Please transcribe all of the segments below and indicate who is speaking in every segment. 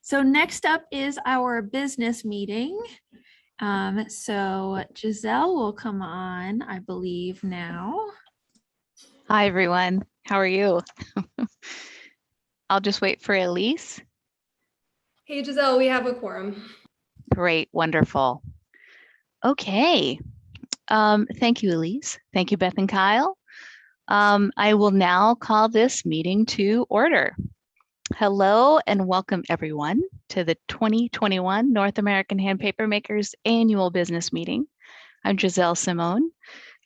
Speaker 1: So next up is our business meeting. So Giselle will come on, I believe now.
Speaker 2: Hi, everyone. How are you? I'll just wait for Elise.
Speaker 3: Hey, Giselle, we have a quorum.
Speaker 2: Great, wonderful. Okay. Thank you, Elise. Thank you, Beth and Kyle. I will now call this meeting to order. Hello and welcome everyone to the 2021 North American Hand Papermakers annual business meeting. I'm Giselle Simone,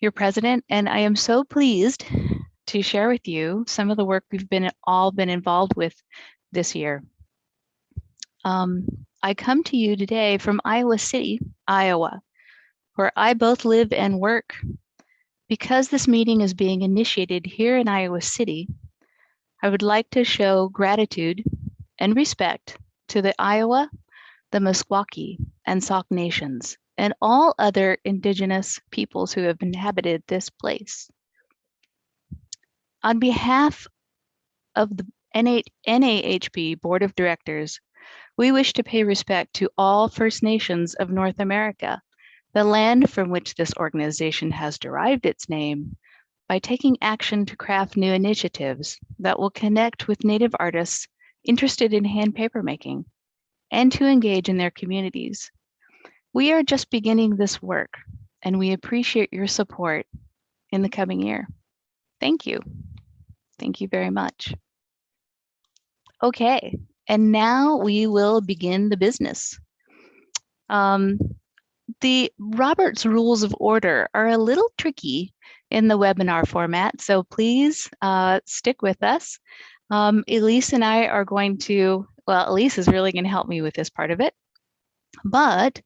Speaker 2: your president, and I am so pleased to share with you some of the work we've all been involved with this year. I come to you today from Iowa City, Iowa, where I both live and work. Because this meeting is being initiated here in Iowa City, I would like to show gratitude and respect to the Iowa, the Meskwaki, and Sauk nations, and all other indigenous peoples who have inhabited this place. On behalf of the NAHP Board of Directors, we wish to pay respect to all First Nations of North America, the land from which this organization has derived its name, by taking action to craft new initiatives that will connect with Native artists interested in hand papermaking and to engage in their communities. We are just beginning this work, and we appreciate your support in the coming year. Thank you. Thank you very much. Okay, and now we will begin the business. The Robert's Rules of Order are a little tricky in the webinar format, so please stick with us. Elise and I are going to, well, Elise is really going to help me with this part of it, but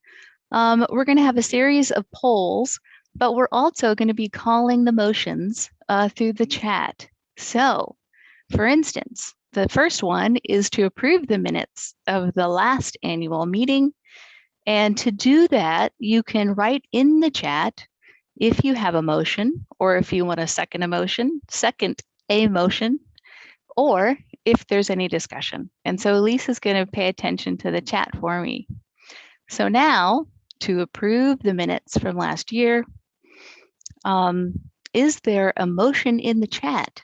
Speaker 2: we're going to have a series of polls, but we're also going to be calling the motions through the chat. So, for instance, the first one is to approve the minutes of the last annual meeting. And to do that, you can write in the chat if you have a motion, or if you want to second a motion, or if there's any discussion. And so Elise is going to pay attention to the chat for me. So now, to approve the minutes from last year, is there a motion in the chat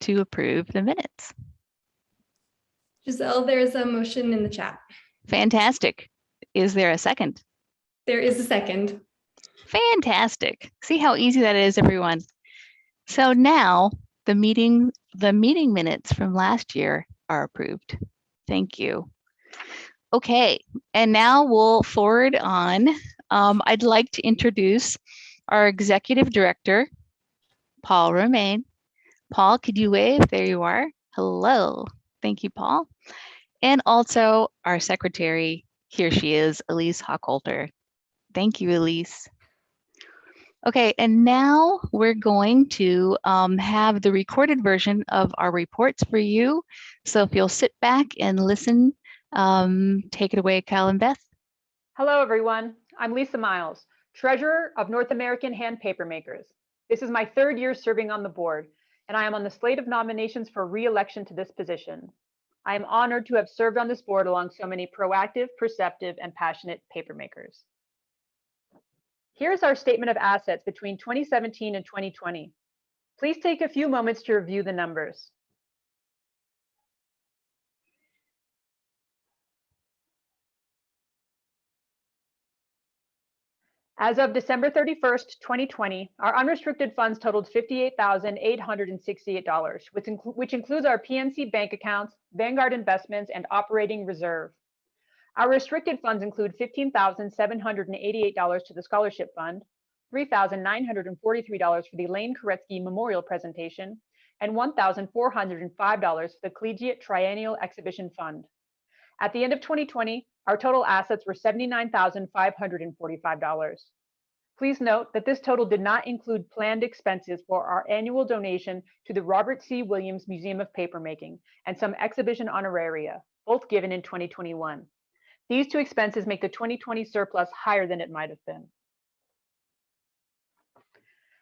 Speaker 2: to approve the minutes?
Speaker 3: Giselle, there's a motion in the chat.
Speaker 2: Fantastic. Is there a second?
Speaker 3: There is a second.
Speaker 2: Fantastic. See how easy that is, everyone. So now the meeting minutes from last year are approved. Thank you. Okay, and now we'll forward on. I'd like to introduce our executive director, Paul Romaine. Paul, could you wave? There you are. Hello. Thank you, Paul. And also our secretary, here she is, Elise Hochholter. Thank you, Elise. Okay, and now we're going to have the recorded version of our reports for you. So if you'll sit back and listen, take it away, Kyle and Beth.
Speaker 4: Hello, everyone. I'm Lisa Miles, Treasurer of North American Hand Papermakers. This is my third year serving on the board, and I am on the slate of nominations for re-election to this position. I am honored to have served on this board along so many proactive, perceptive, and passionate papermakers. Here's our statement of assets between 2017 and 2020. Please take a few moments to review the numbers. As of December 31st, 2020, our unrestricted funds totaled $58,868, which includes our PNC bank accounts, Vanguard investments, and operating reserve. Our restricted funds include $15,788 to the Scholarship Fund, $3,943 for the Elaine Koretsky Memorial Presentation, and $1,405 for the Collegiate Triennial Exhibition Fund. At the end of 2020, our total assets were $79,545. Please note that this total did not include planned expenses for our annual donation to the Robert C. Williams Museum of Papermaking and some exhibition honoraria, both given in 2021. These two expenses make the 2020 surplus higher than it might have been.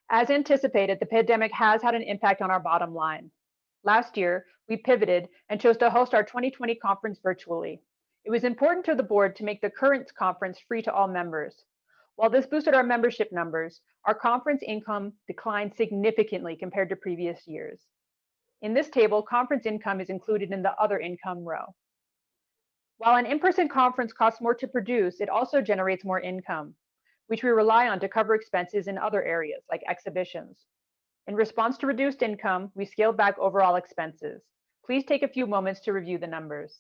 Speaker 4: As anticipated, the pandemic has had an impact on our bottom line. Last year, we pivoted and chose to host our 2020 conference virtually. It was important to the board to make the current conference free to all members. While this boosted our membership numbers, our conference income declined significantly compared to previous years. In this table, conference income is included in the other income row. While an in-person conference costs more to produce, it also generates more income, which we rely on to cover expenses in other areas like exhibitions. In response to reduced income, we scaled back overall expenses. Please take a few moments to review the numbers.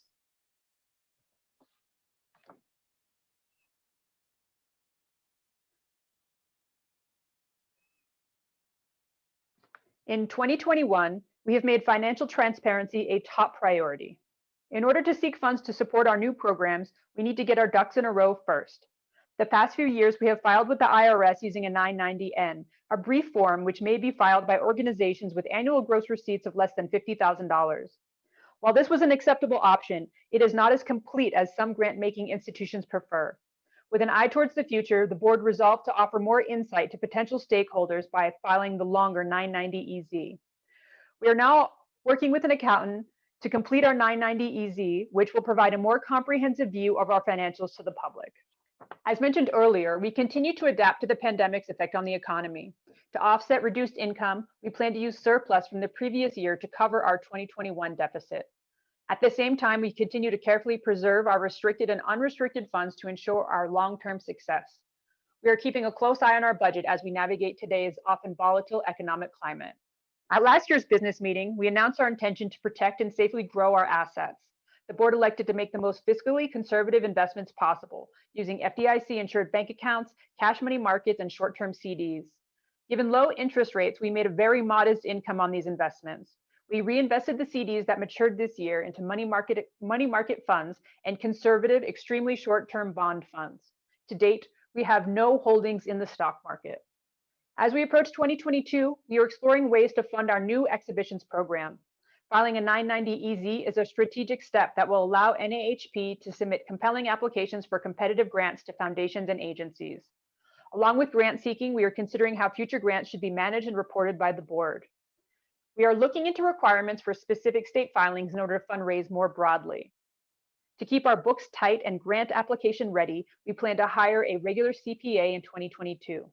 Speaker 4: In 2021, we have made financial transparency a top priority. In order to seek funds to support our new programs, we need to get our ducks in a row first. The past few years, we have filed with the IRS using a 990N, a brief form which may be filed by organizations with annual gross receipts of less than $50,000. While this was an acceptable option, it is not as complete as some grant-making institutions prefer. With an eye towards the future, the board resolved to offer more insight to potential stakeholders by filing the longer 990EZ. We are now working with an accountant to complete our 990EZ, which will provide a more comprehensive view of our financials to the public. As mentioned earlier, we continue to adapt to the pandemic's effect on the economy. To offset reduced income, we plan to use surplus from the previous year to cover our 2021 deficit. At the same time, we continue to carefully preserve our restricted and unrestricted funds to ensure our long-term success. We are keeping a close eye on our budget as we navigate today's often volatile economic climate. At last year's business meeting, we announced our intention to protect and safely grow our assets. The board elected to make the most fiscally conservative investments possible, using FDIC-insured bank accounts, cash money markets, and short-term CDs. Given low interest rates, we made a very modest income on these investments. We reinvested the CDs that matured this year into money market funds and conservative, extremely short-term bond funds. To date, we have no holdings in the stock market. As we approach 2022, we are exploring ways to fund our new exhibitions program. Filing a 990EZ is a strategic step that will allow NAHP to submit compelling applications for competitive grants to foundations and agencies. Along with grant seeking, we are considering how future grants should be managed and reported by the board. We are looking into requirements for specific state filings in order to fundraise more broadly. To keep our books tight and grant application ready, we plan to hire a regular CPA in 2022.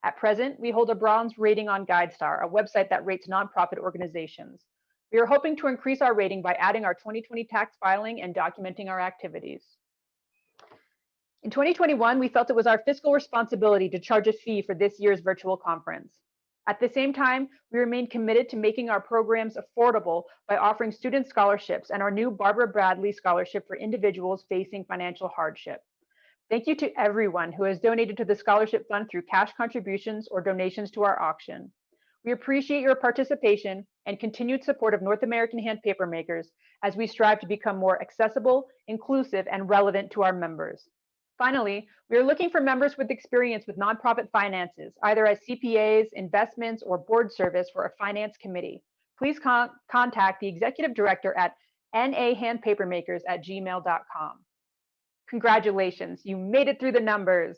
Speaker 4: At present, we hold a bronze rating on GuideStar, a website that rates nonprofit organizations. We are hoping to increase our rating by adding our 2020 tax filing and documenting our activities. In 2021, we felt it was our fiscal responsibility to charge a fee for this year's virtual conference. At the same time, we remain committed to making our programs affordable by offering student scholarships and our new Barbara Bradley Scholarship for individuals facing financial hardship. Thank you to everyone who has donated to the scholarship fund through cash contributions or donations to our auction. We appreciate your participation and continued support of North American Hand Papermakers as we strive to become more accessible, inclusive, and relevant to our members. Finally, we are looking for members with experience with nonprofit finances, either as CPAs, investments, or board service for a finance committee. Please contact the executive director at nahandpapermakers@gmail.com. Congratulations, you made it through the numbers.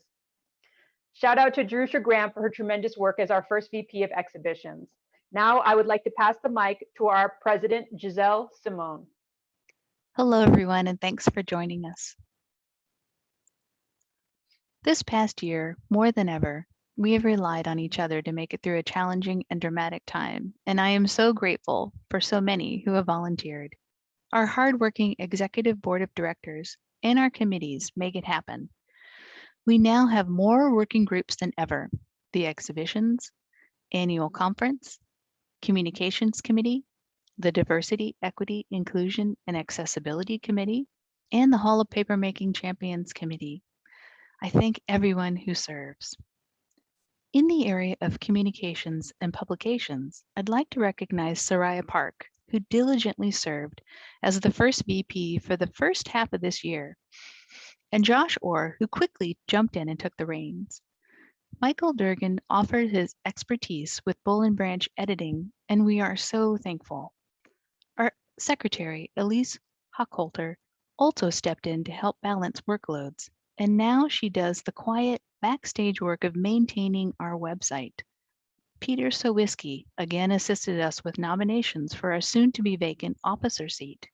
Speaker 4: Shout out to Jerusha Graham for her tremendous work as our first VP of Exhibitions. Now I would like to pass the mic to our president, Giselle Simone.
Speaker 2: Hello, everyone, and thanks for joining us. This past year, more than ever, we have relied on each other to make it through a challenging and dramatic time, and I am so grateful for so many who have volunteered. Our hardworking executive board of directors and our committees make it happen. We now have more working groups than ever: the exhibitions, annual conference, communications committee, the Diversity, Equity, Inclusion, and Accessibility Committee, and the Hall of Papermaking Champions Committee. I thank everyone who serves. In the area of communications and publications, I'd like to recognize Soraya Park, who diligently served as the first VP for the first half of this year, and Josh Orr, who quickly jumped in and took the reins. Michael Durgan offered his expertise with Bull and Branch editing, and we are so thankful. Our secretary, Elise Hochholter, also stepped in to help balance workloads, and now she does the quiet backstage work of maintaining our website. Peter Sowiski again assisted us with nominations for our soon-to-be vacant officer seat.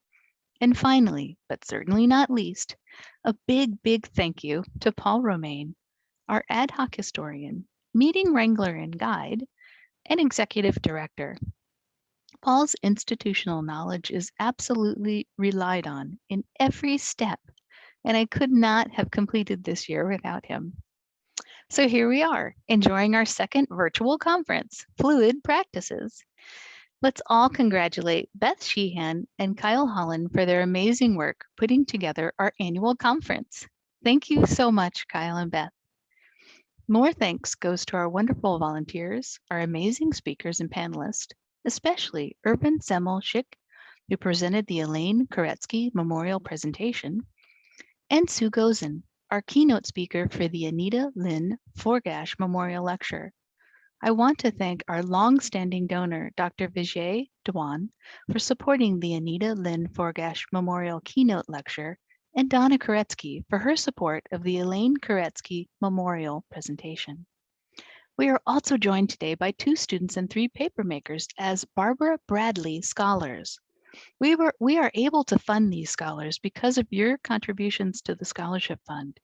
Speaker 2: And finally, but certainly not least, a big thank you to Paul Romaine, our ad hoc historian, meeting wrangler and guide, and executive director. Paul's institutional knowledge is absolutely relied on in every step, and I could not have completed this year without him. So here we are, enjoying our second virtual conference, Fluid Practices. Let's all congratulate Beth Sheehan and Kyle Holland for their amazing work putting together our annual conference. Thank you so much, Kyle and Beth. More thanks goes to our wonderful volunteers, our amazing speakers and panelists, especially Urban Semmelschik, who presented the Elaine Koretsky Memorial Presentation, and Sue Gozen, our keynote speaker for the Anita Lynn Forgash Memorial Lecture. I want to thank our long-standing donor, Dr. Vijay Dewan, for supporting the Anita Lynn Forgash Memorial Keynote Lecture, and Donna Koretsky for her support of the Elaine Koretsky Memorial Presentation. We are also joined today by 2 students and 3 papermakers as Barbara Bradley Scholars. We are able to fund these scholars because of your contributions to the Scholarship Fund,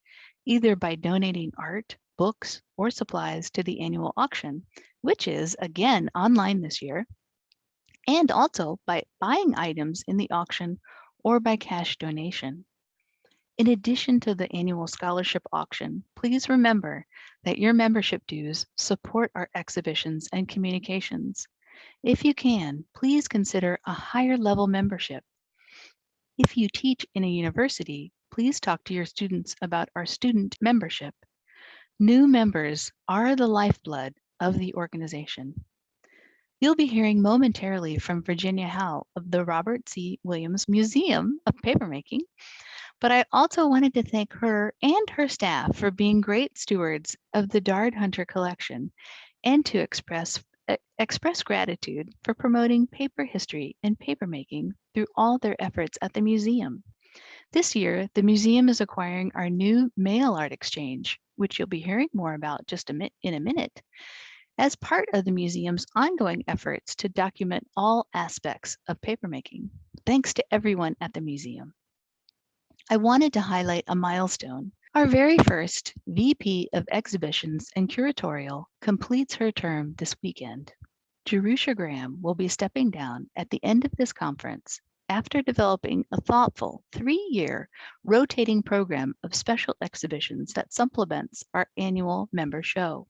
Speaker 2: either by donating art, books, or supplies to the annual auction, which is again online this year, and also by buying items in the auction or by cash donation. In addition to the annual scholarship auction, please remember that your membership dues support our exhibitions and communications. If you can, please consider a higher level membership. If you teach in a university, please talk to your students about our student membership. New members are the lifeblood of the organization. You'll be hearing momentarily from Virginia Howe of the Robert C. Williams Museum of Papermaking, but I also wanted to thank her and her staff for being great stewards of the Dard Hunter collection and to express gratitude for promoting paper history and papermaking through all their efforts at the museum. This year, the museum is acquiring our new mail art exchange, which you'll be hearing more about just in a minute, as part of the museum's ongoing efforts to document all aspects of papermaking. Thanks to everyone at the museum. I wanted to highlight a milestone. Our very first VP of Exhibitions and Curatorial completes her term this weekend. Jerusha Graham will be stepping down at the end of this conference after developing a thoughtful 3-year rotating program of special exhibitions that supplements our annual member show.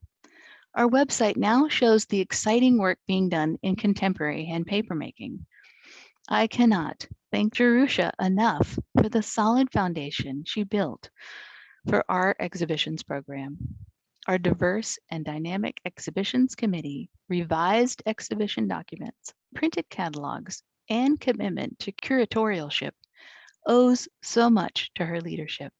Speaker 2: Our website now shows the exciting work being done in contemporary hand papermaking. I cannot thank Jerusha enough for the solid foundation she built for our exhibitions program. Our diverse and dynamic exhibitions committee, revised exhibition documents, printed catalogs, and commitment to curatorialship owes so much to her leadership.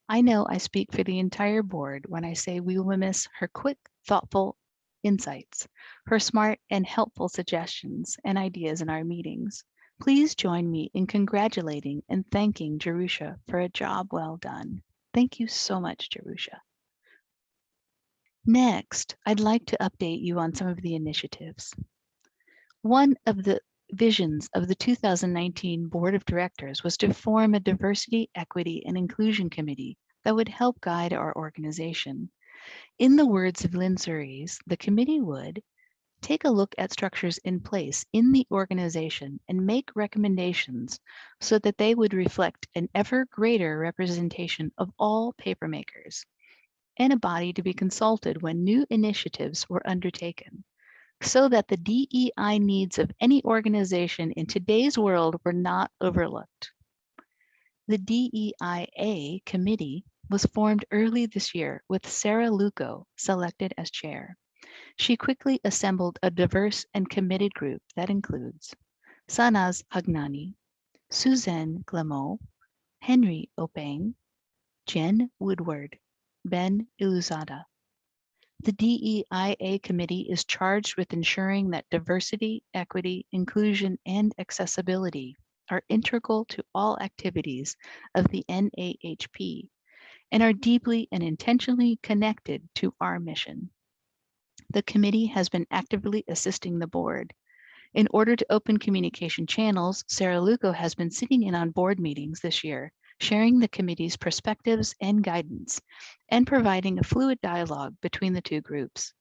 Speaker 2: I know I speak for the entire board when I say we will miss her quick, thoughtful insights, her smart and helpful suggestions and ideas in our meetings. Please join me in congratulating and thanking Jerusha for a job well done. Thank you so much, Jerusha. Next, I'd like to update you on some of the initiatives. One of the visions of the 2019 Board of Directors was to form a diversity, equity, and inclusion committee that would help guide our organization. In the words of Lynn Suries, the committee would take a look at structures in place in the organization and make recommendations so that they would reflect an ever greater representation of all papermakers, and a body to be consulted when new initiatives were undertaken, so that the DEI needs of any organization in today's world were not overlooked. The DEIA committee was formed early this year with Sarah Luco selected as chair. She quickly assembled a diverse and committed group that includes Sanaz Hagnani, Suzanne Glamour, Henry Opang, Jen Woodward, Ben Iluzada. The DEIA committee is charged with ensuring that diversity, equity, inclusion, and accessibility are integral to all activities of the NAHP and are deeply and intentionally connected to our mission. the committee has been actively assisting the board. In order to open communication channels, Sarah Luco has been sitting in on board meetings this year, sharing the committee's perspectives and guidance, and providing a fluid dialogue between the two groups.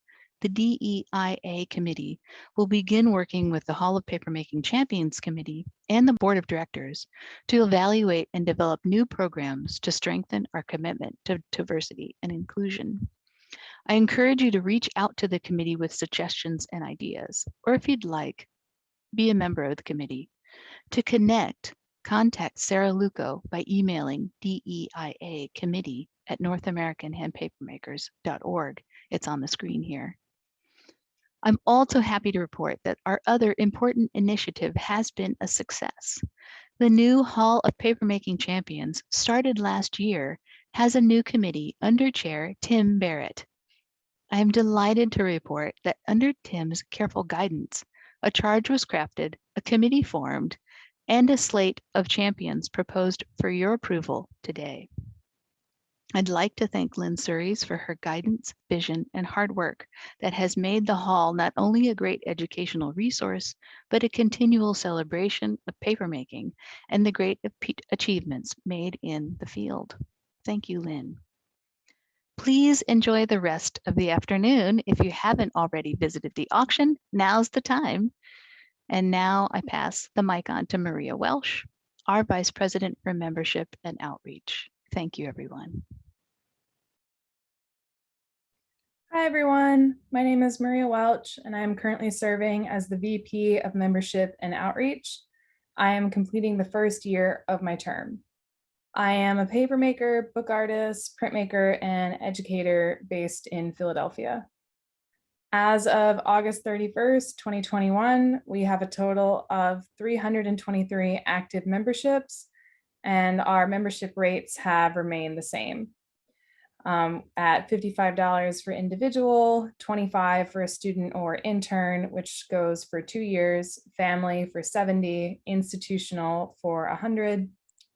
Speaker 2: The DEIA committee will begin working with the Hall of Papermaking Champions Committee and the Board of Directors to evaluate and develop new programs to strengthen our commitment to diversity and inclusion. I encourage you to reach out to the committee with suggestions and ideas, or if you'd like, be a member of the committee. To connect, contact Sarah Luco by emailing DEIA committee@NorthAmericanHandPapermakers.org. It's on the screen here. I'm also happy to report that our other important initiative has been a success. The new Hall of Papermaking Champions, started last year, has a new committee under Chair Tim Barrett. I am delighted to report that under Tim's careful guidance, a charge was crafted, a committee formed, and a slate of champions proposed for your approval today. I'd like to thank Lynn Suries for her guidance, vision, and hard work that has made the Hall not only a great educational resource, but a continual celebration of papermaking and the great achievements made in the field. Thank you, Lynn. Please enjoy the rest of the afternoon. If you haven't already visited the auction, now's the time. And now I pass the mic on to Maria Welsh, our Vice President for Membership and Outreach. Thank you, everyone.
Speaker 5: Hi, everyone. My name is Maria Welch, and I am currently serving as the VP of Membership and Outreach. I am completing the first year of my term. I am a papermaker, book artist, printmaker, and educator based in Philadelphia. As of August 31st, 2021, we have a total of 323 active memberships, and our membership rates have remained the same. At $55 for individual, $25 for a student or intern, which goes for 2 years, family for $70, institutional for $100,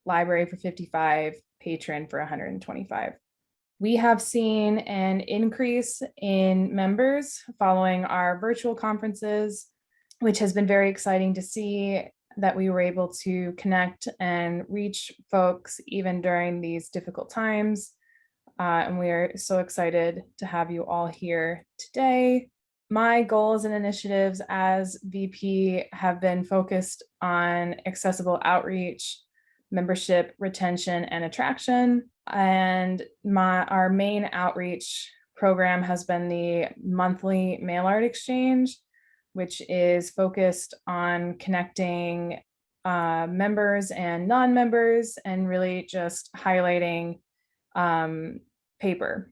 Speaker 5: library for $55, patron for $125. We have seen an increase in members following our virtual conferences, which has been very exciting to see that we were able to connect and reach folks even during these difficult times. And we are so excited to have you all here today. My goals and initiatives as VP have been focused on accessible outreach, membership retention and attraction. And our main outreach program has been the monthly mail art exchange, which is focused on connecting members and non-members and really just highlighting paper.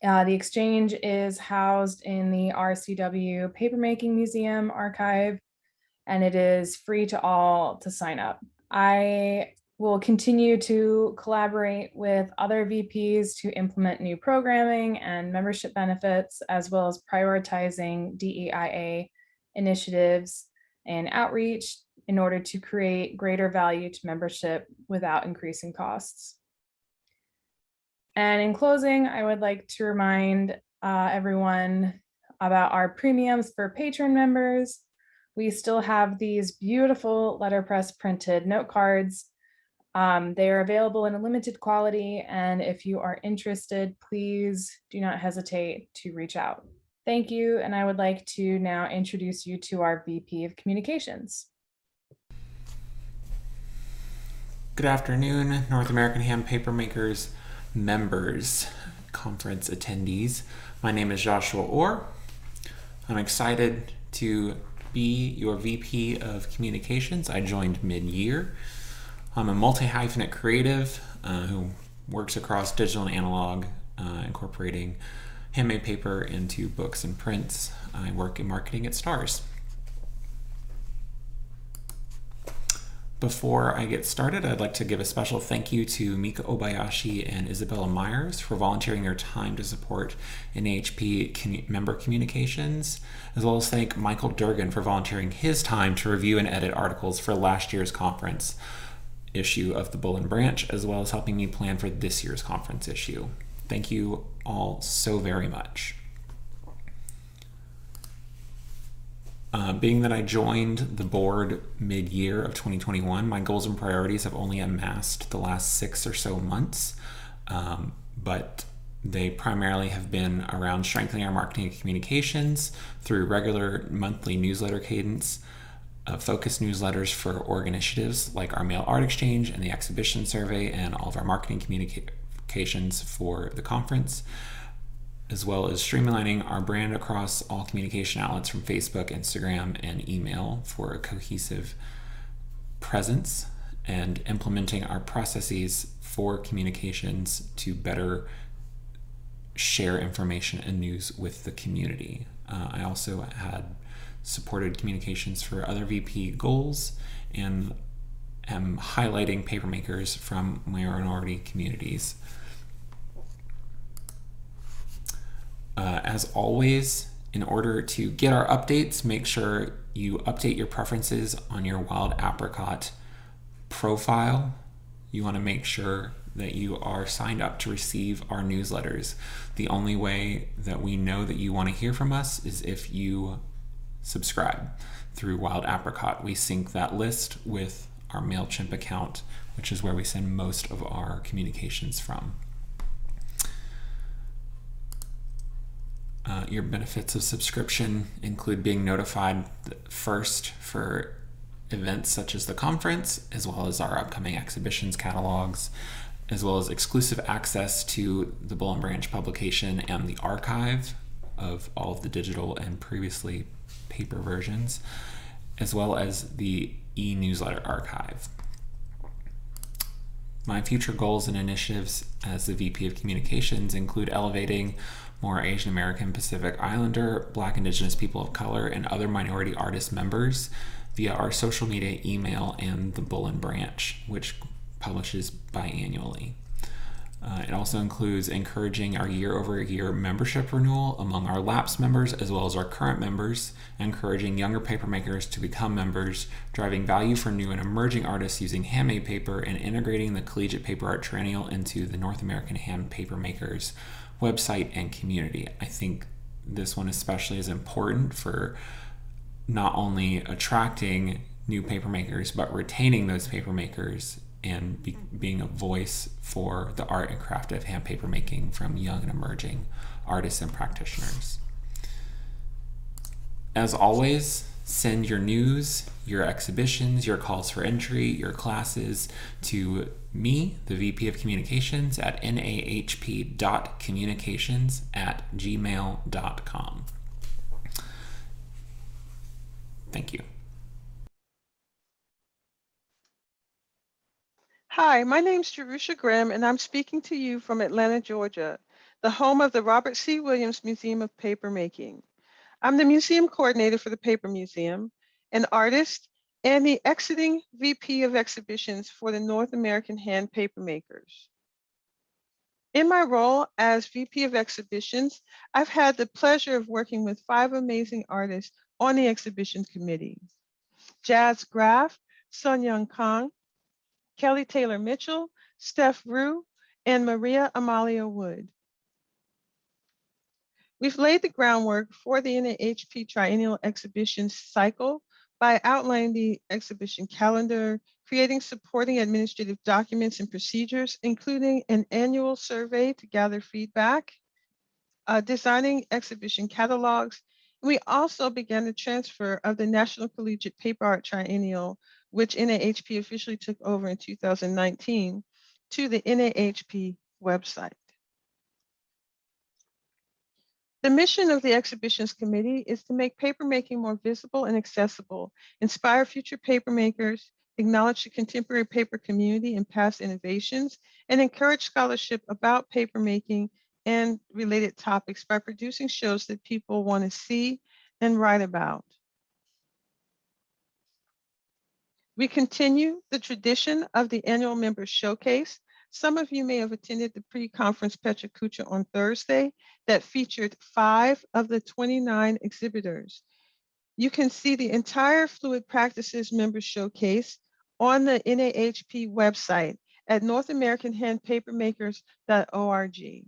Speaker 5: The exchange is housed in the RCW Papermaking Museum archive, and it is free to all to sign up. I will continue to collaborate with other VPs to implement new programming and membership benefits, as well as prioritizing DEIA initiatives and outreach in order to create greater value to membership without increasing costs. And in closing, I would like to remind everyone about our premiums for patron members. We still have these beautiful letterpress printed note cards. They are available in a limited quality, and if you are interested, please do not hesitate to reach out. Thank you, and I would like to now introduce you to our VP of Communications.
Speaker 6: Good afternoon, North American Hand Papermakers members, conference attendees. My name is Joshua Orr. I'm excited to be your VP of Communications. I joined mid-year. I'm a multi-hyphenate creative who works across digital and analog, incorporating handmade paper into books and prints. I work in marketing at Stars. Before I get started, I'd like to give a special thank you to Mika Obayashi and Isabella Myers for volunteering their time to support NAHP member communications, as well as thank Michael Durgan for volunteering his time to review and edit articles for last year's conference issue of the Bull and Branch, as well as helping me plan for this year's conference issue. Thank you all so very much. Being that I joined the board mid-year of 2021, my goals and priorities have only amassed the last 6 or so months, but they primarily have been around strengthening our marketing and communications through regular monthly newsletter cadence, focused newsletters for org initiatives like our mail art exchange and the exhibition survey, and all of our marketing communications for the conference, as well as streamlining our brand across all communication outlets from Facebook, Instagram, and email for a cohesive presence, and implementing our processes for communications to better share information and news with the community. I also had supported communications for other VP goals and am highlighting papermakers from minority communities. As always, in order to get our updates, make sure you update your preferences on your Wild Apricot profile. You want to make sure that you are signed up to receive our newsletters. The only way that we know that you want to hear from us is if you subscribe through Wild Apricot. We sync that list with our MailChimp account, which is where we send most of our communications from. Your benefits of subscription include being notified first for events such as the conference, as well as our upcoming exhibitions catalogs, as well as exclusive access to the Bull and Branch publication and the archive of all of the digital and previously paper versions, as well as the e-newsletter archive. My future goals and initiatives as the VP of Communications include elevating more Asian American, Pacific Islander, Black, Indigenous people of color, and other minority artist members via our social media, email, and the Bull and Branch, which publishes biannually. It also includes encouraging our year-over-year membership renewal among our lapsed members as well as our current members, encouraging younger papermakers to become members, driving value for new and emerging artists using handmade paper, and integrating the Collegiate Paper Art Triennial into the North American Hand Papermakers website and community. I think this one especially is important for not only attracting new papermakers, but retaining those papermakers and being a voice for the art and craft of hand paper making from young and emerging artists and practitioners. As always, send your news, your exhibitions, your calls for entry, your classes to me, the VP of Communications, at nahp.communications@gmail.com. Thank you.
Speaker 7: Hi, my name's Jerusha Grimm, and I'm speaking to you from Atlanta, Georgia, the home of the Robert C. Williams Museum of Papermaking. I'm the museum coordinator for the Paper Museum, an artist, and the exiting VP of Exhibitions for the North American Hand Papermakers. In my role as VP of Exhibitions, I've had the pleasure of working with 5 amazing artists on the exhibition committee: Jazz Graff, Sun Young Kang, Kelly Taylor Mitchell, Steph Rue, and Maria Amalia Wood. We've laid the groundwork for the NAHP Triennial Exhibition cycle by outlining the exhibition calendar, creating supporting administrative documents and procedures, including an annual survey to gather feedback, designing exhibition catalogs. We also began the transfer of the National Collegiate Paper Art Triennial, which NAHP officially took over in 2019, to the NAHP website. The mission of the Exhibitions Committee is to make papermaking more visible and accessible, inspire future papermakers, acknowledge the contemporary paper community and past innovations, and encourage scholarship about papermaking and related topics by producing shows that people want to see and write about. We continue the tradition of the annual Members Showcase. Some of you may have attended the pre-conference Petra Kucha on Thursday that featured 5 of the 29 exhibitors. You can see the entire Fluid Practices Members Showcase on the NAHP website at NorthAmericanHandPapermakers.org.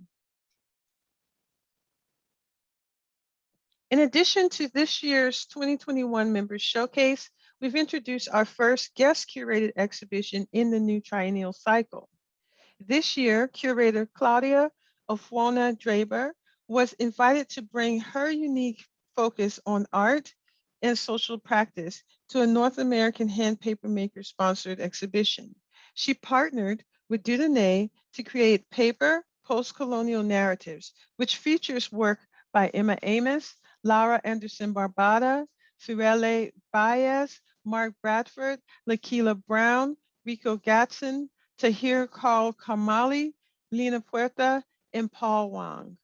Speaker 7: In addition to this year's 2021 Members Showcase, we've introduced our first guest curated exhibition in the new triennial cycle. This year, curator Claudia Ofwona Draber was invited to bring her unique focus on art and social practice to a North American Hand Papermakers sponsored exhibition. She partnered with Dudonay to create Paper Post-Colonial Narratives, which features work by Emma Amos, Laura Anderson Barbada, Firele Baez, Mark Bradford, Lakila Brown, Rico Gatson, Tahir Karl Kamali, Lena Puerta, and Paul Wang.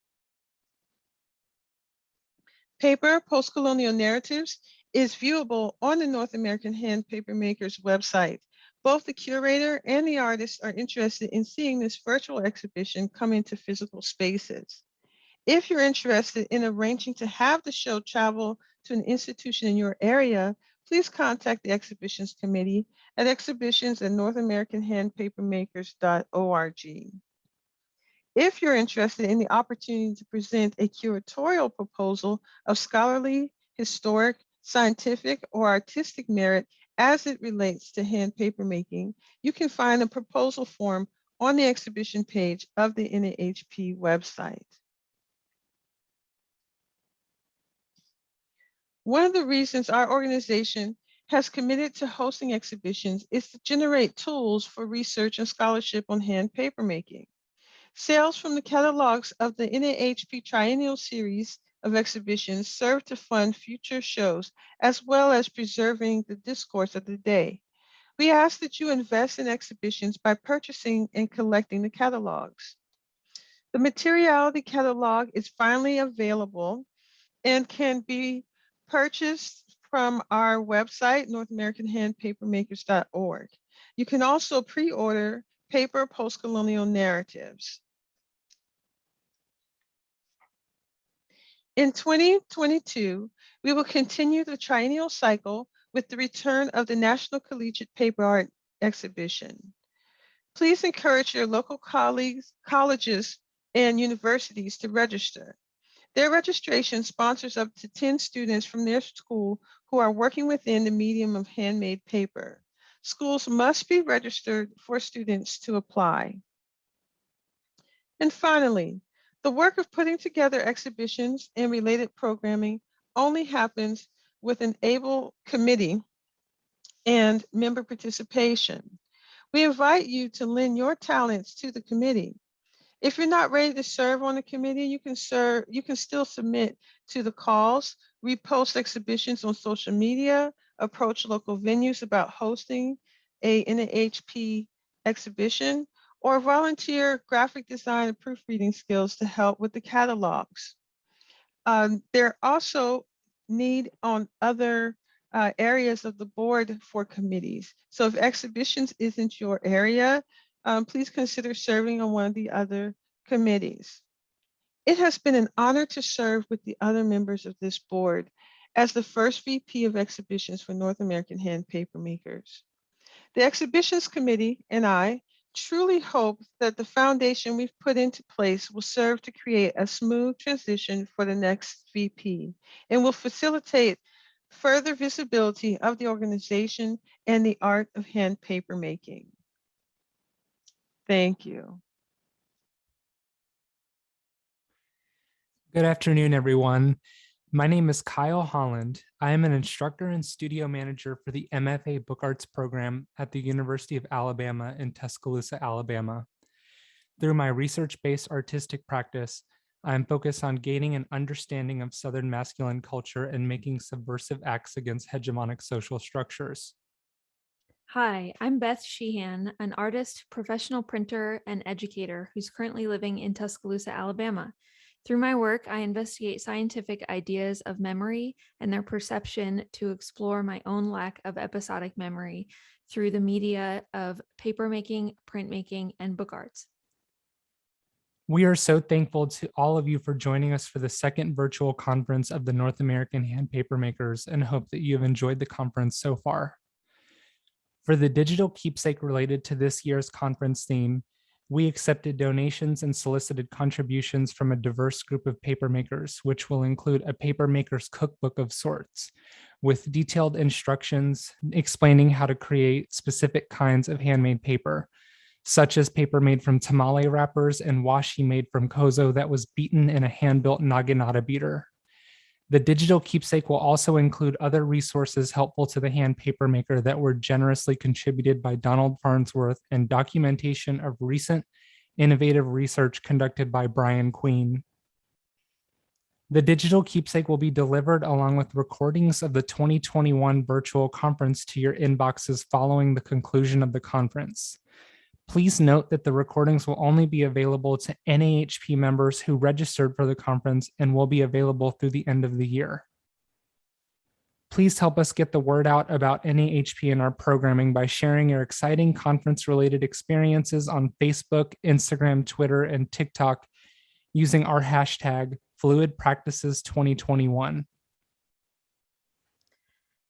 Speaker 7: Paper Postcolonial Narratives is viewable on the North American Hand Papermakers website. Both the curator and the artist are interested in seeing this virtual exhibition come into physical spaces. If you're interested in arranging to have the show travel to an institution in your area, please contact the exhibitions committee at exhibitions@northamericanhandpapermakers.org. If you're interested in the opportunity to present a curatorial proposal of scholarly, historic, scientific, or artistic merit as it relates to hand papermaking, you can find a proposal form on the exhibition page of the NAHP website. One of the reasons our organization has committed to hosting exhibitions is to generate tools for research and scholarship on hand papermaking. Sales from the catalogs of the NAHP Triennial series of exhibitions serve to fund future shows, as well as preserving the discourse of the day. We ask that you invest in exhibitions by purchasing and collecting the catalogs. The materiality catalog is finally available and can be purchased from our website, NorthAmericanHandPapermakers.org. You can also pre-order Paper Postcolonial Narratives. In 2022, we will continue the triennial cycle with the return of the National Collegiate Paper Art Exhibition. Please encourage your local colleagues, colleges, and universities to register. Their registration sponsors up to 10 students from their school who are working within the medium of handmade paper. Schools must be registered for students to apply. And finally, the work of putting together exhibitions and related programming only happens with an able committee and member participation. We invite you to lend your talents to the committee. If you're not ready to serve on the committee, you can still submit to the calls, repost exhibitions on social media, approach local venues about hosting a NAHP exhibition, or volunteer graphic design and proofreading skills to help with the catalogs. There also need on other areas of the board for committees. So if exhibitions isn't your area, please consider serving on one of the other committees. It has been an honor to serve with the other members of this board as the first VP of exhibitions for North American Hand Papermakers. The exhibitions committee and I truly hope that the foundation we've put into place will serve to create a smooth transition for the next VP and will facilitate further visibility of the organization and the art of hand papermaking. Thank you.
Speaker 8: Good afternoon, everyone. My name is Kyle Holland. I am an instructor and studio manager for the MFA Book Arts program at the University of Alabama in Tuscaloosa, Alabama. Through my research-based artistic practice, I am focused on gaining an understanding of Southern masculine culture and making subversive acts against hegemonic social structures.
Speaker 1: Hi, I'm Beth Sheehan, an artist, professional printer, and educator who's currently living in Tuscaloosa, Alabama. Through my work, I investigate scientific ideas of memory and their perception to explore my own lack of episodic memory through the media of papermaking, printmaking, and book arts.
Speaker 8: We are so thankful to all of you for joining us for the second virtual conference of the North American Hand Papermakers and hope that you have enjoyed the conference so far. For the digital keepsake related to this year's conference theme, We accepted donations and solicited contributions from a diverse group of papermakers, which will include a papermaker's cookbook of sorts, with detailed instructions explaining how to create specific kinds of handmade paper, such as paper made from tamale wrappers and washi made from kozo that was beaten in a hand-built naginata beater. The digital keepsake will also include other resources helpful to the hand papermaker that were generously contributed by Donald Farnsworth and documentation of recent innovative research conducted by Brian Queen. The digital keepsake will be delivered along with recordings of the 2021 virtual conference to your inboxes following the conclusion of the conference. Please note that the recordings will only be available to NAHP members who registered for the conference and will be available through the end of the year. Please help us get the word out about NAHP and our programming by sharing your exciting conference-related experiences on Facebook, Instagram, Twitter, and TikTok using our hashtag #FluidPractices2021.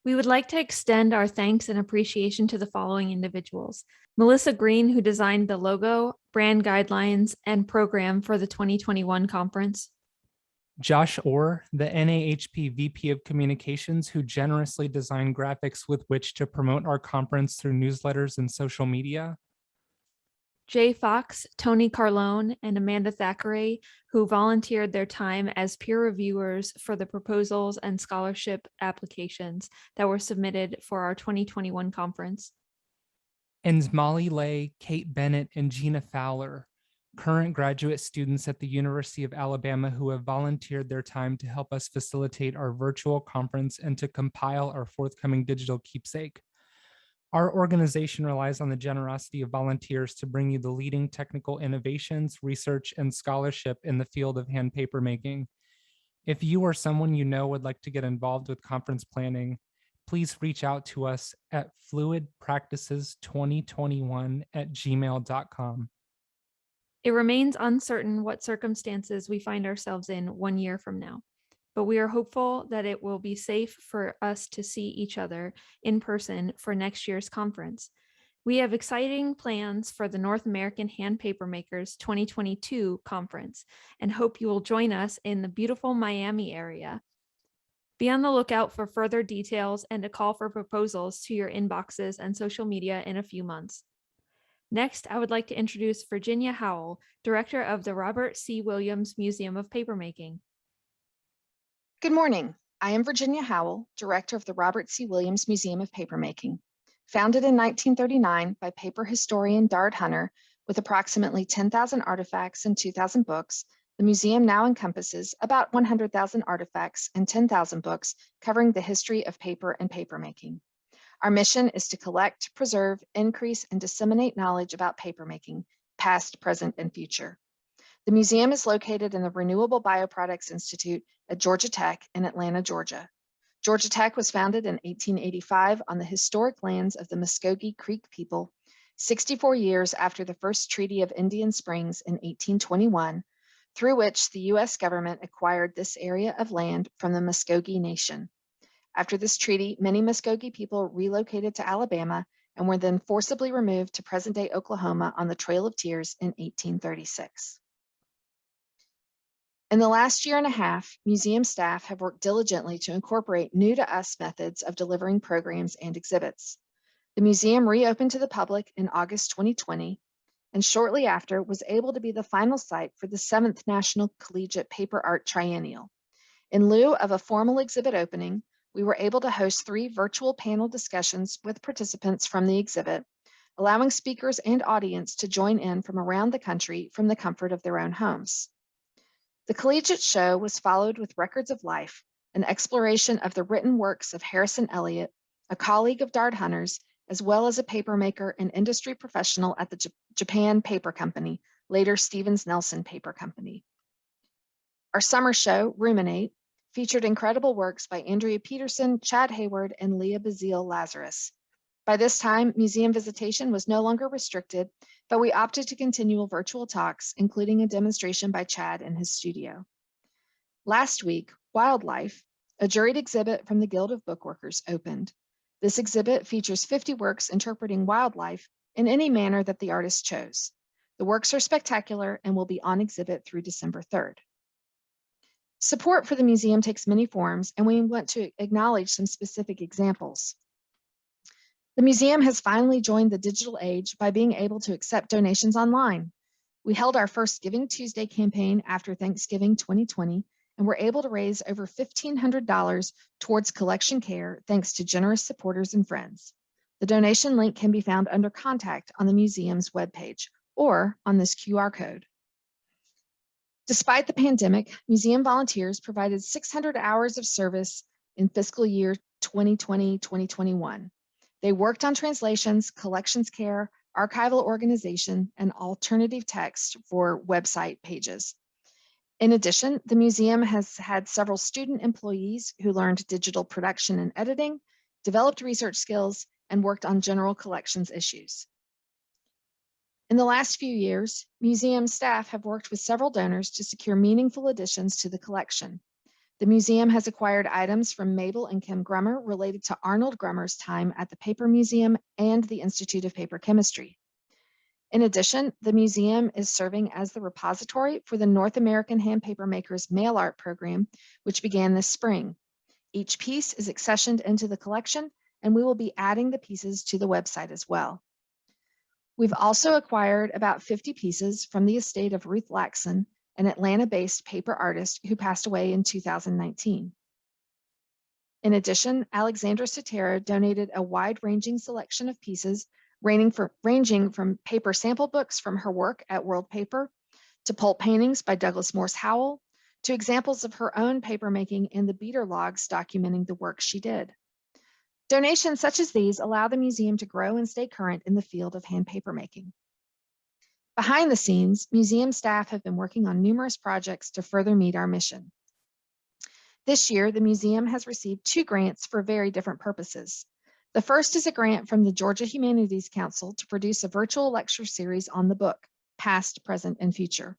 Speaker 1: We would like to extend our thanks and appreciation to the following individuals: Melissa Green, who designed the logo, brand guidelines, and program for the 2021 conference;
Speaker 8: Josh Orr, the NAHP VP of Communications, who generously designed graphics with which to promote our conference through newsletters and social media;
Speaker 1: Jay Fox, Tony Carlone, and Amanda Thackeray, who volunteered their time as peer reviewers for the proposals and scholarship applications that were submitted for our 2021 conference;
Speaker 8: and Molly Lay, Kate Bennett, and Gina Fowler, current graduate students at the University of Alabama who have volunteered their time to help us facilitate our virtual conference and to compile our forthcoming digital keepsake. Our organization relies on the generosity of volunteers to bring you the leading technical innovations, research, and scholarship in the field of hand paper making. If you or someone you know would like to get involved with conference planning, please reach out to us at fluidpractices2021@gmail.com.
Speaker 1: it remains uncertain what circumstances we find ourselves in 1 year from now, but we are hopeful that it will be safe for us to see each other in person for next year's conference. We have exciting plans for the North American Hand Papermakers 2022 conference and hope you will join us in the beautiful Miami area. Be on the lookout for further details and a call for proposals to your inboxes and social media in a few months. Next, I would like to introduce Virginia Howell, Director of the Robert C. Williams Museum of Papermaking.
Speaker 9: Good morning. I am Virginia Howell, Director of the Robert C. Williams Museum of Papermaking. Founded in 1939 by paper historian Dard Hunter with approximately 10,000 artifacts and 2,000 books, the museum now encompasses about 100,000 artifacts and 10,000 books covering the history of paper and papermaking. Our mission is to collect, preserve, increase, and disseminate knowledge about papermaking, past, present, and future. The museum is located in the Renewable Bioproducts Institute at Georgia Tech in Atlanta, Georgia. Georgia Tech was founded in 1885 on the historic lands of the Muskogee Creek people, 64 years after the first Treaty of Indian Springs in 1821, through which the U.S. government acquired this area of land from the Muskogee Nation. After this treaty, many Muskogee people relocated to Alabama and were then forcibly removed to present-day Oklahoma on the Trail of Tears in 1836. In the last year and a half, museum staff have worked diligently to incorporate new-to-us methods of delivering programs and exhibits. The museum reopened to the public in August 2020, and shortly after was able to be the final site for the 7th National Collegiate Paper Art Triennial. In lieu of a formal exhibit opening, we were able to host 3 virtual panel discussions with participants from the exhibit, allowing speakers and audience to join in from around the country from the comfort of their own homes. The collegiate show was followed with Records of Life, an exploration of the written works of Harrison Elliott, a colleague of Dard Hunter's, as well as a papermaker and industry professional at the Japan Paper Company, later Stevens Nelson Paper Company. Our summer show, Ruminate, featured incredible works by Andrea Peterson, Chad Hayward, and Leah Bazile Lazarus. By this time, museum visitation was no longer restricted, but we opted to continue virtual talks, including a demonstration by Chad in his studio. Last week, Wildlife, a juried exhibit from the Guild of Bookworkers, opened. This exhibit features 50 works interpreting wildlife in any manner that the artist chose. The works are spectacular and will be on exhibit through December 3rd. Support for the museum takes many forms, and we want to acknowledge some specific examples. The museum has finally joined the digital age by being able to accept donations online. We held our first Giving Tuesday campaign after Thanksgiving 2020, and were able to raise over $1,500 towards collection care thanks to generous supporters and friends. The donation link can be found under Contact on the museum's webpage or on this QR code. Despite the pandemic, museum volunteers provided 600 hours of service in fiscal year 2020-2021. They worked on translations, collections care, archival organization, and alternative text for website pages. In addition, the museum has had several student employees who learned digital production and editing, developed research skills, and worked on general collections issues. In the last few years, museum staff have worked with several donors to secure meaningful additions to the collection. The museum has acquired items from Mabel and Kim Grummer related to Arnold Grummer's time at the Paper Museum and the Institute of Paper Chemistry. In addition, the museum is serving as the repository for the North American Hand Papermakers mail art program, which began this spring. Each piece is accessioned into the collection, and we will be adding the pieces to the website as well. We've also acquired about 50 pieces from the estate of Ruth Laxon, an Atlanta-based paper artist who passed away in 2019. In addition, Alexandra Sotero donated a wide-ranging selection of pieces ranging from paper sample books from her work at World Paper, to pulp paintings by Douglas Morse Howell, to examples of her own papermaking and the beater logs documenting the work she did. Donations such as these allow the museum to grow and stay current in the field of hand papermaking. Behind the scenes, museum staff have been working on numerous projects to further meet our mission. This year, the museum has received 2 grants for very different purposes. The first is a grant from the Georgia Humanities Council to produce a virtual lecture series on the book, Past, Present, and Future.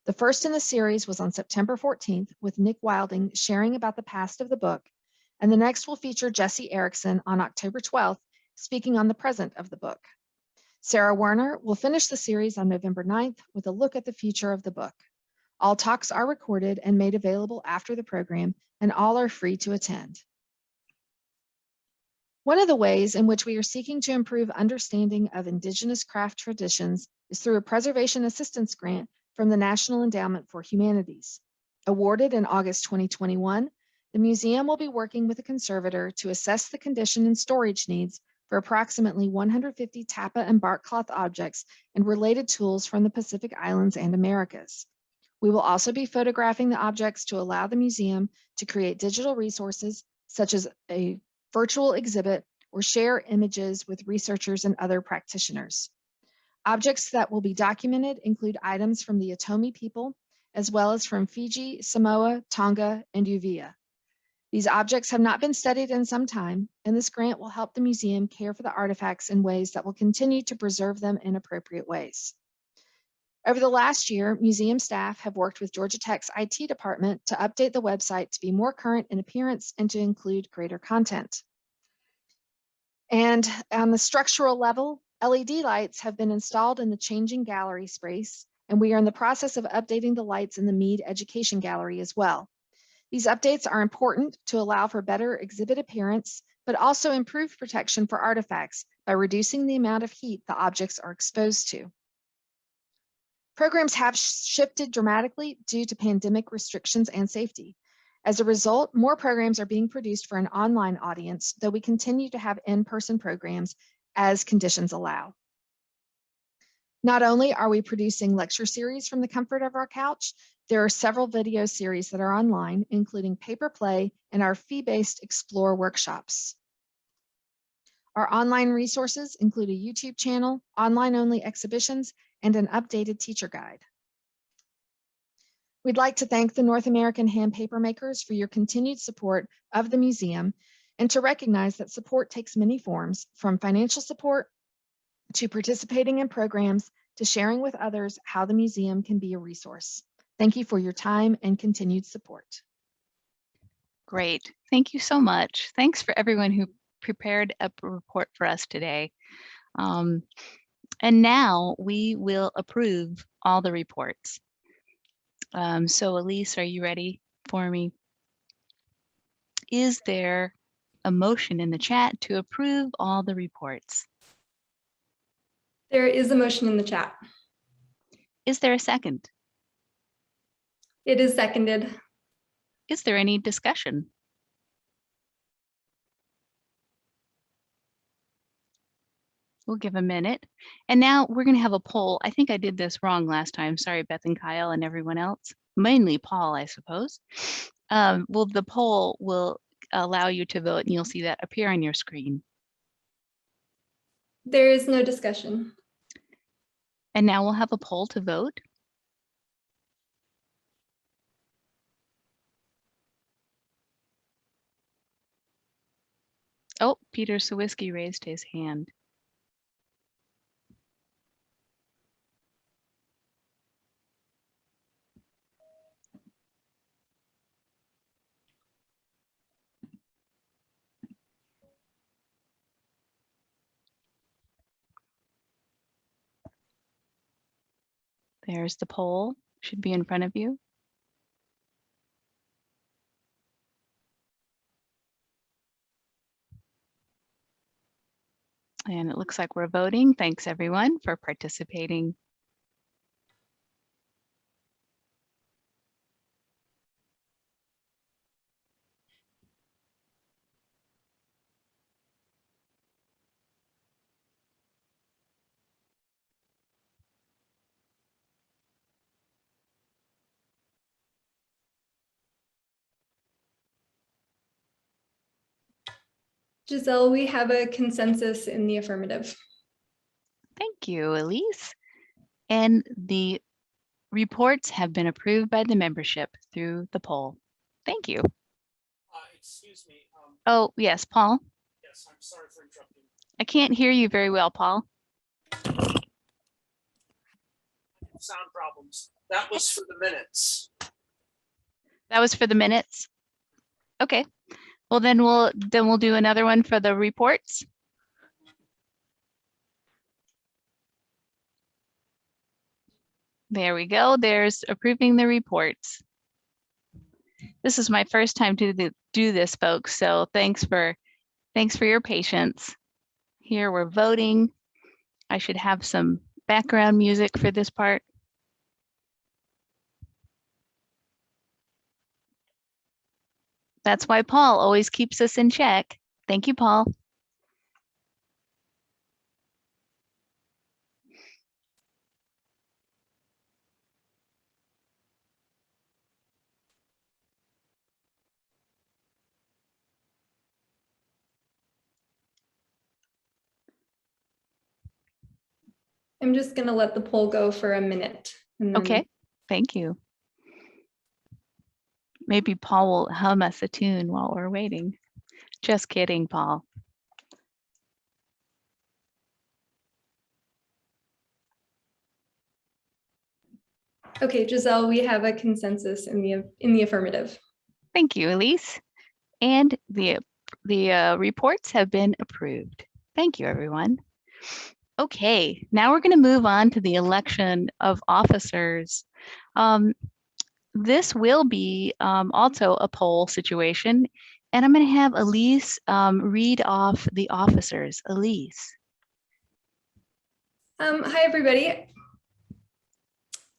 Speaker 9: The first in the series was on September 14th with Nick Wilding sharing about the past of the book, and the next will feature Jesse Erickson on October 12th, speaking on the present of the book. Sarah Werner will finish the series on November 9th with a look at the future of the book. All talks are recorded and made available after the program, and all are free to attend. One of the ways in which we are seeking to improve understanding of Indigenous craft traditions is through a preservation assistance grant from the National Endowment for Humanities. Awarded in August 2021, the museum will be working with a conservator to assess the condition and storage needs for approximately 150 tapa and bark cloth objects and related tools from the Pacific Islands and Americas. We will also be photographing the objects to allow the museum to create digital resources such as a virtual exhibit or share images with researchers and other practitioners. Objects that will be documented include items from the Atomi people, as well as from Fiji, Samoa, Tonga, and Uvea. These objects have not been studied in some time, and this grant will help the museum care for the artifacts in ways that will continue to preserve them in appropriate ways. Over the last year, museum staff have worked with Georgia Tech's IT department to update the website to be more current in appearance and to include greater content. And on the structural level, LED lights have been installed in the changing gallery space, and we are in the process of updating the lights in the Mead Education Gallery as well. These updates are important to allow for better exhibit appearance, but also improve protection for artifacts by reducing the amount of heat the objects are exposed to. Programs have shifted dramatically due to pandemic restrictions and safety. As a result, more programs are being produced for an online audience, though we continue to have in-person programs as conditions allow. Not only are we producing lecture series from the comfort of our couch, there are several video series that are online, including Paper Play and our fee-based Explore workshops. Our online resources include a YouTube channel, online-only exhibitions, and an updated teacher guide. We'd like to thank the North American Hand Papermakers for your continued support of the museum and to recognize that support takes many forms, from financial support to participating in programs to sharing with others how the museum can be a resource. Thank you for your time and continued support.
Speaker 2: Great. Thank you so much. Thanks for everyone who prepared a report for us today. And now we will approve all the reports. So Elise, are you ready for me? Is there a motion in the chat to approve all the reports?
Speaker 3: There is a motion in the chat.
Speaker 2: Is there a second?
Speaker 3: It is seconded.
Speaker 2: Is there any discussion? We'll give a minute. And now we're going to have a poll. I think I did this wrong last time. Sorry, Beth and Kyle and everyone else. Mainly Paul, I suppose. Well, the poll will allow you to vote, and you'll see that appear on your screen.
Speaker 3: There is no discussion.
Speaker 2: And now we'll have a poll to vote. Oh, Peter Sawiski raised his hand. There's the poll, should be in front of you. And it looks like we're voting. Thanks everyone for participating.
Speaker 3: Giselle, we have a consensus in the affirmative.
Speaker 2: Thank you, Elise. And the reports have been approved by the membership through the poll. Thank you.
Speaker 10: Excuse me.
Speaker 2: Oh, yes, Paul.
Speaker 10: Yes, I'm sorry for interrupting.
Speaker 2: I can't hear you very well, Paul.
Speaker 10: Sound problems. That was for the minutes.
Speaker 2: That was for the minutes. Okay. Well, then we'll do another one for the reports. There we go. There's approving the reports. This is my first time to do this, folks. So thanks for your patience. Here we're voting. I should have some background music for this part. That's why Paul always keeps us in check. Thank you, Paul.
Speaker 3: I'm just going to let the poll go for a minute. And then...
Speaker 2: Okay, thank you. Maybe Paul will hum us a tune while we're waiting. Just kidding, Paul.
Speaker 3: Okay, Giselle, we have a consensus in the affirmative.
Speaker 2: Thank you, Elise. And the reports have been approved. Thank you, everyone. Okay, now we're going to move on to the election of officers. This will be also a poll situation, and I'm going to have Elise read off the officers. Elise.
Speaker 3: Hi, everybody.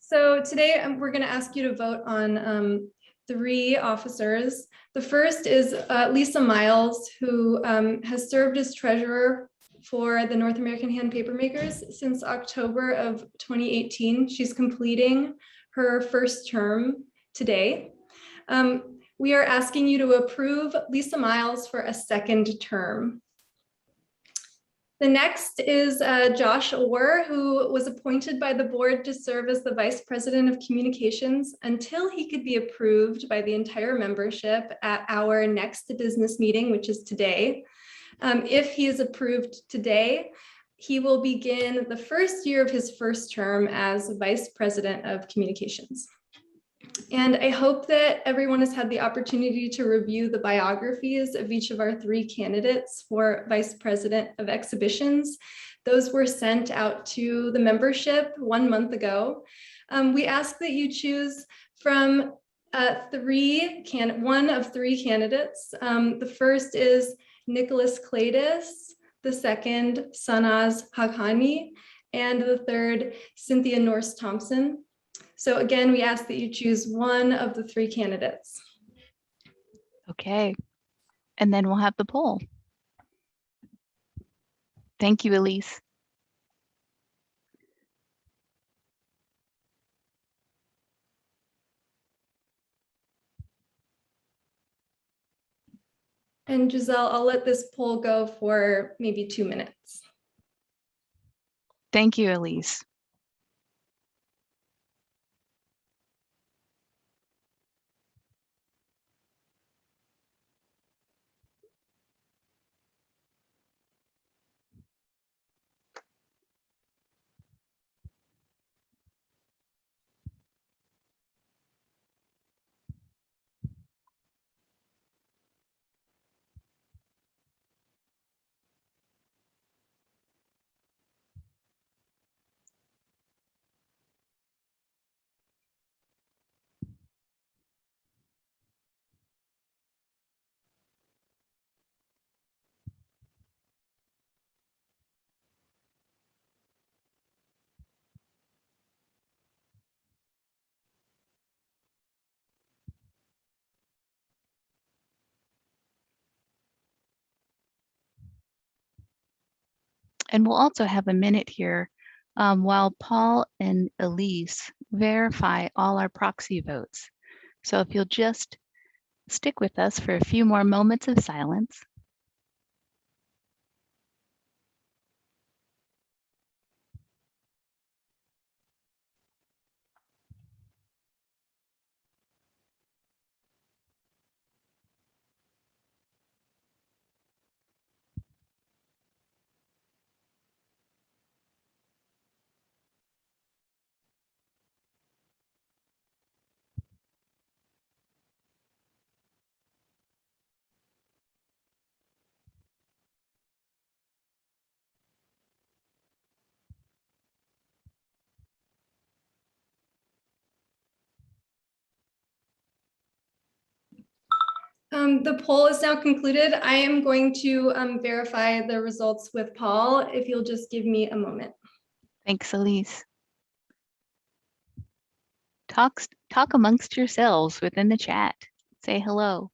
Speaker 3: So today we're going to ask you to vote on 3 officers. The first is Lisa Miles, who has served as treasurer for the North American Hand Papermakers since October of 2018. She's completing her first term today. We are asking you to approve Lisa Miles for a second term. The next is Josh Orr, who was appointed by the board to serve as the Vice President of Communications until he could be approved by the entire membership at our next business meeting, which is today. If he is approved today, he will begin the first year of his first term as Vice President of Communications. And I hope that everyone has had the opportunity to review the biographies of each of our 3 candidates for Vice President of Exhibitions. Those were sent out to the membership 1 month ago. We ask that you choose from one of three candidates. The first is Nicholas Cladis, the second Sanaz Haghani, and the third Cynthia Norse Thompson. So again, we ask that you choose one of the three candidates.
Speaker 2: Okay, and then we'll have the poll. Thank you, Elise.
Speaker 3: And Giselle, I'll let this poll go for maybe 2 minutes.
Speaker 2: Thank you, Elise. And we'll also have a minute here while Paul and Elise verify all our proxy votes. So if you'll just stick with us for a few more moments of silence.
Speaker 3: The poll is now concluded. I am going to verify the results with Paul, if you'll just give me a moment.
Speaker 2: Thanks, Elise. Talk amongst yourselves within the chat. Say hello.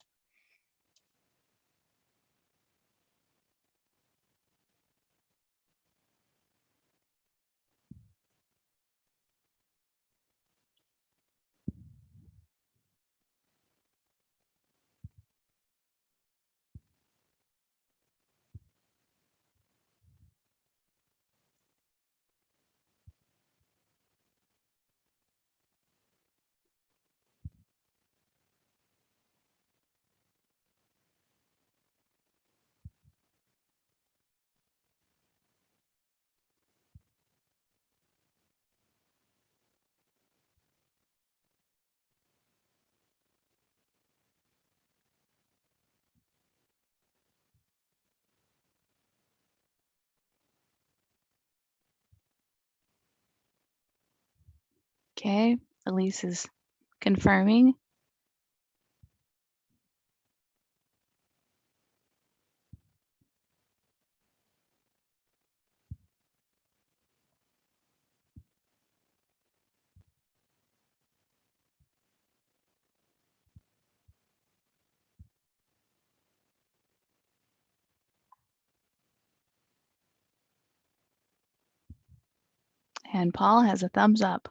Speaker 2: Okay, Elise is confirming. And Paul has a thumbs up.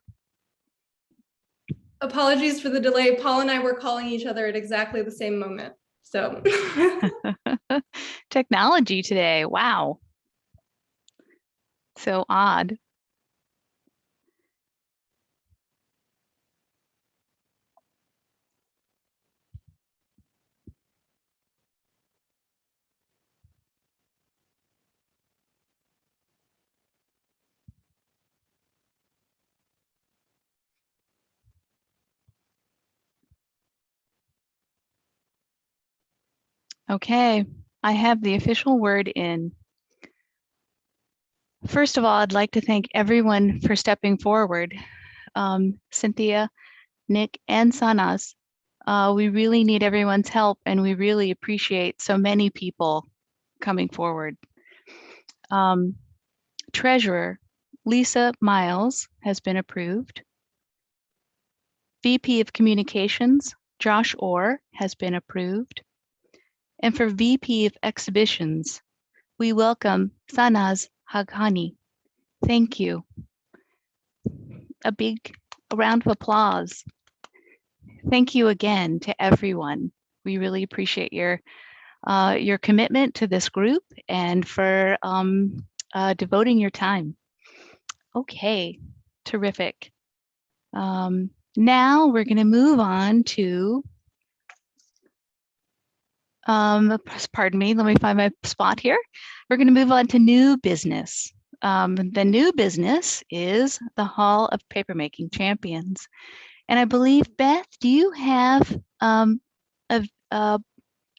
Speaker 3: Apologies for the delay. Paul and I were calling each other at exactly the same moment. So
Speaker 2: Technology today, wow. So odd. Okay, I have the official word in. First of all, I'd like to thank everyone for stepping forward. Cynthia, Nick, and Sanas. We really need everyone's help, and we really appreciate so many people coming forward. Treasurer Lisa Miles has been approved. VP of Communications Josh Orr has been approved. And for VP of Exhibitions, we welcome Sanaz Haghani. Thank you. A big round of applause. Thank you again to everyone. We really appreciate your commitment to this group and for devoting your time. Okay, terrific. Now we're going to move on to, pardon me, let me find my spot here. We're going to move on to new business. The new business is the Hall of Papermaking Champions. And I believe, Beth, do you have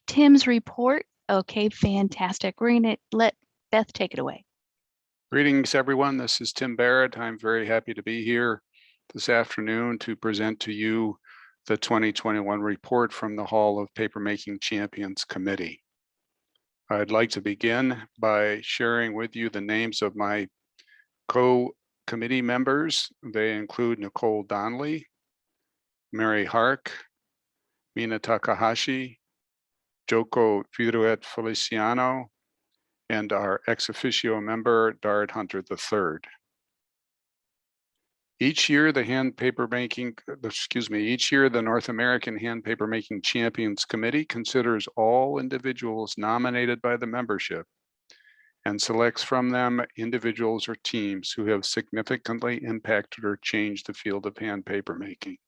Speaker 2: Tim's report? Okay, fantastic. We're going to let Beth take it away.
Speaker 11: Greetings, everyone. This is Tim Barrett. I'm very happy to be here this afternoon to present to you the 2021 report from the Hall of Papermaking Champions Committee. I'd like to begin by sharing with you the names of my co-committee members. They include Nicole Donnelly, Mary Hark, Mina Takahashi, Joko Viruet Feliciano, and our ex officio member, Dart Hunter III. Each year, the North American Hand Papermaking Champions Committee considers all individuals nominated by the membership and selects from them individuals or teams who have significantly impacted or changed the field of hand papermaking.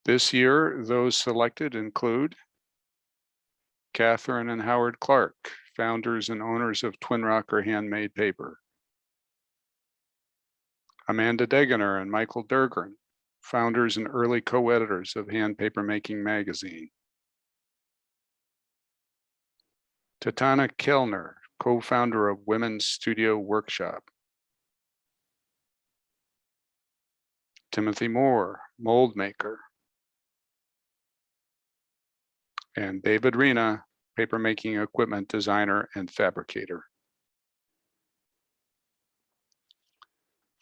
Speaker 11: This year, those selected include Catherine and Howard Clark, founders and owners of Twin Rocker Handmade Paper. Amanda Degener and Michael Dergren, founders and early co-editors of Hand Papermaking magazine. Tatana Kellner, co-founder of Women's Studio Workshop. Timothy Moore, mold maker. And David Rena, papermaking equipment designer and fabricator.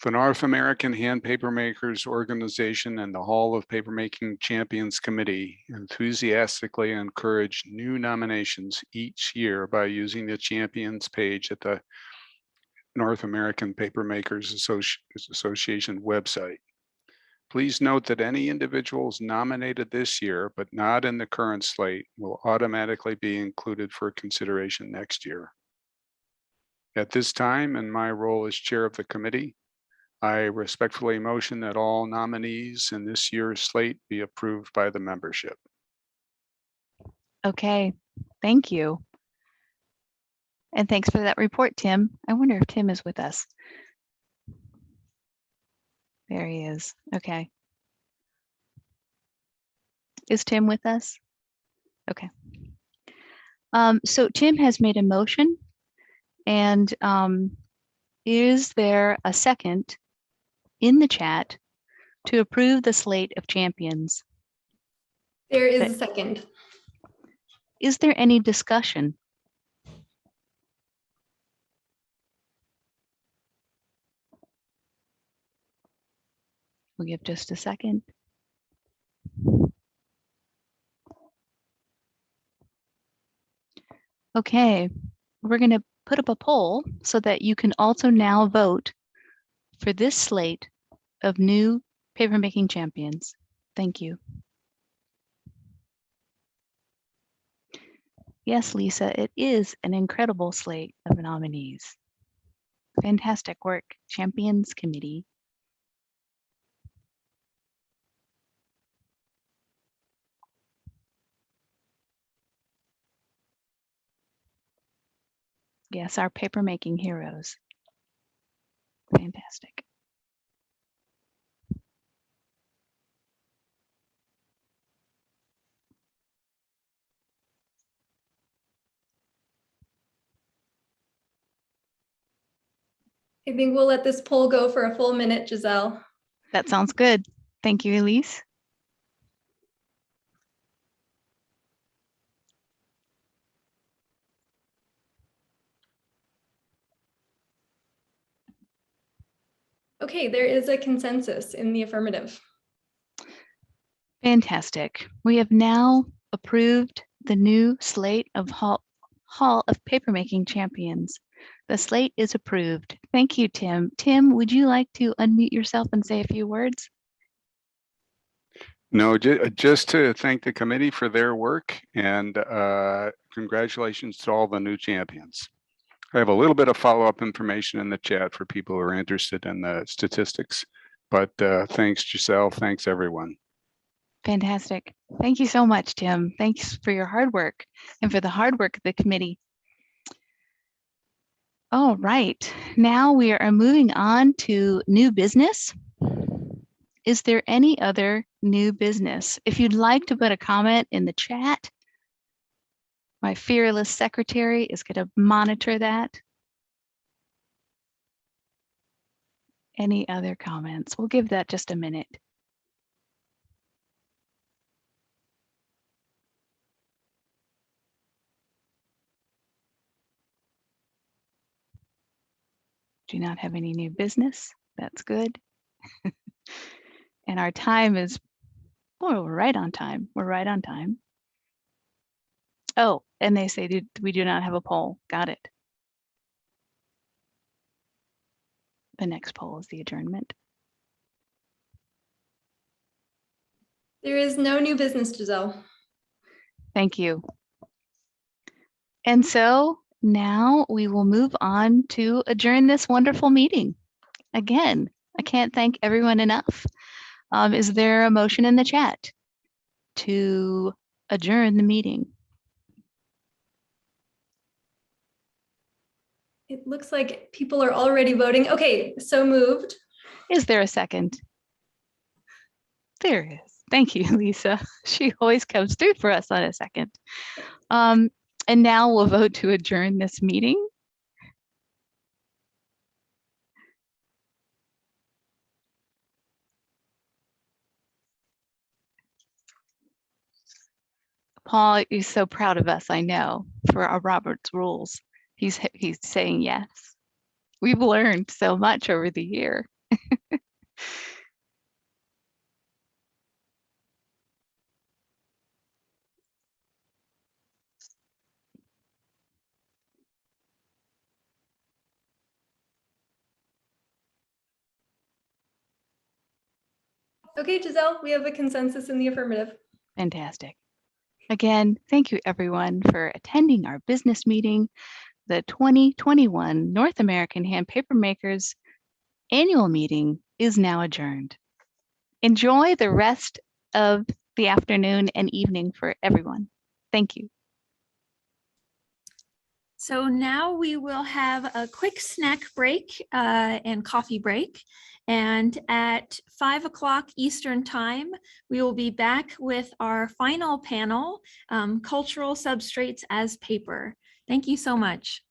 Speaker 11: The North American Hand Papermakers Organization and the Hall of Papermaking Champions Committee enthusiastically encourage new nominations each year by using the Champions page at the North American Papermakers Association website. Please note that any individuals nominated this year but not in the current slate will automatically be included for consideration next year. At this time, in my role as chair of the committee, I respectfully motion that all nominees in this year's slate be approved by the membership.
Speaker 2: Okay, thank you. And thanks for that report, Tim. I wonder if Tim is with us. There he is. Okay. Is Tim with us? Okay. So Tim has made a motion, and is there a second in the chat to approve the slate of champions?
Speaker 3: There is a second.
Speaker 2: Is there any discussion? We'll give just a second. Okay, we're going to put up a poll so that you can also now vote for this slate of new papermaking champions. Thank you. Yes, Lisa, it is an incredible slate of nominees. Fantastic work, Champions Committee. Yes, our papermaking heroes. Fantastic.
Speaker 3: I think we'll let this poll go for a full minute, Giselle.
Speaker 2: That sounds good. Thank you, Elise.
Speaker 3: Okay, there is a consensus in the affirmative.
Speaker 2: Fantastic. We have now approved the new slate of Hall of Papermaking Champions. The slate is approved. Thank you, Tim. Tim, would you like to unmute yourself and say a few words?
Speaker 11: No, just to thank the committee for their work and congratulations to all the new champions. I have a little bit of follow-up information in the chat for people who are interested in the statistics, but thanks, Giselle. Thanks, everyone.
Speaker 2: Fantastic. Thank you so much, Tim. Thanks for your hard work and for the hard work of the committee. All right, now we are moving on to new business. Is there any other new business? If you'd like to put a comment in the chat, my fearless secretary is going to monitor that. Any other comments? We'll give that just a minute. Do not have any new business. That's good. And our time is, oh, we're right on time. We're right on time. Oh, and they say we do not have a poll. Got it. The next poll is the adjournment.
Speaker 3: There is no new business, Giselle.
Speaker 2: Thank you. And so now we will move on to adjourn this wonderful meeting. Again, I can't thank everyone enough. Is there a motion in the chat to adjourn the meeting?
Speaker 3: It looks like people are already voting. Okay, so moved.
Speaker 2: Is there a second? There is. Thank you, Lisa. She always comes through for us on a second. And now we'll vote to adjourn this meeting. Paul is so proud of us, I know, for our Robert's rules. He's saying yes. We've learned so much over the year.
Speaker 3: Okay, Giselle, we have a consensus in the affirmative.
Speaker 2: Fantastic. Again, thank you everyone for attending our business meeting. The 2021 North American Hand Papermakers annual meeting is now adjourned. Enjoy the rest of the afternoon and evening for everyone. Thank you.
Speaker 1: So now we will have a quick snack break and coffee break. And at 5 o'clock Eastern time, we will be back with our final panel, Cultural Substrates as Paper. Thank you so much.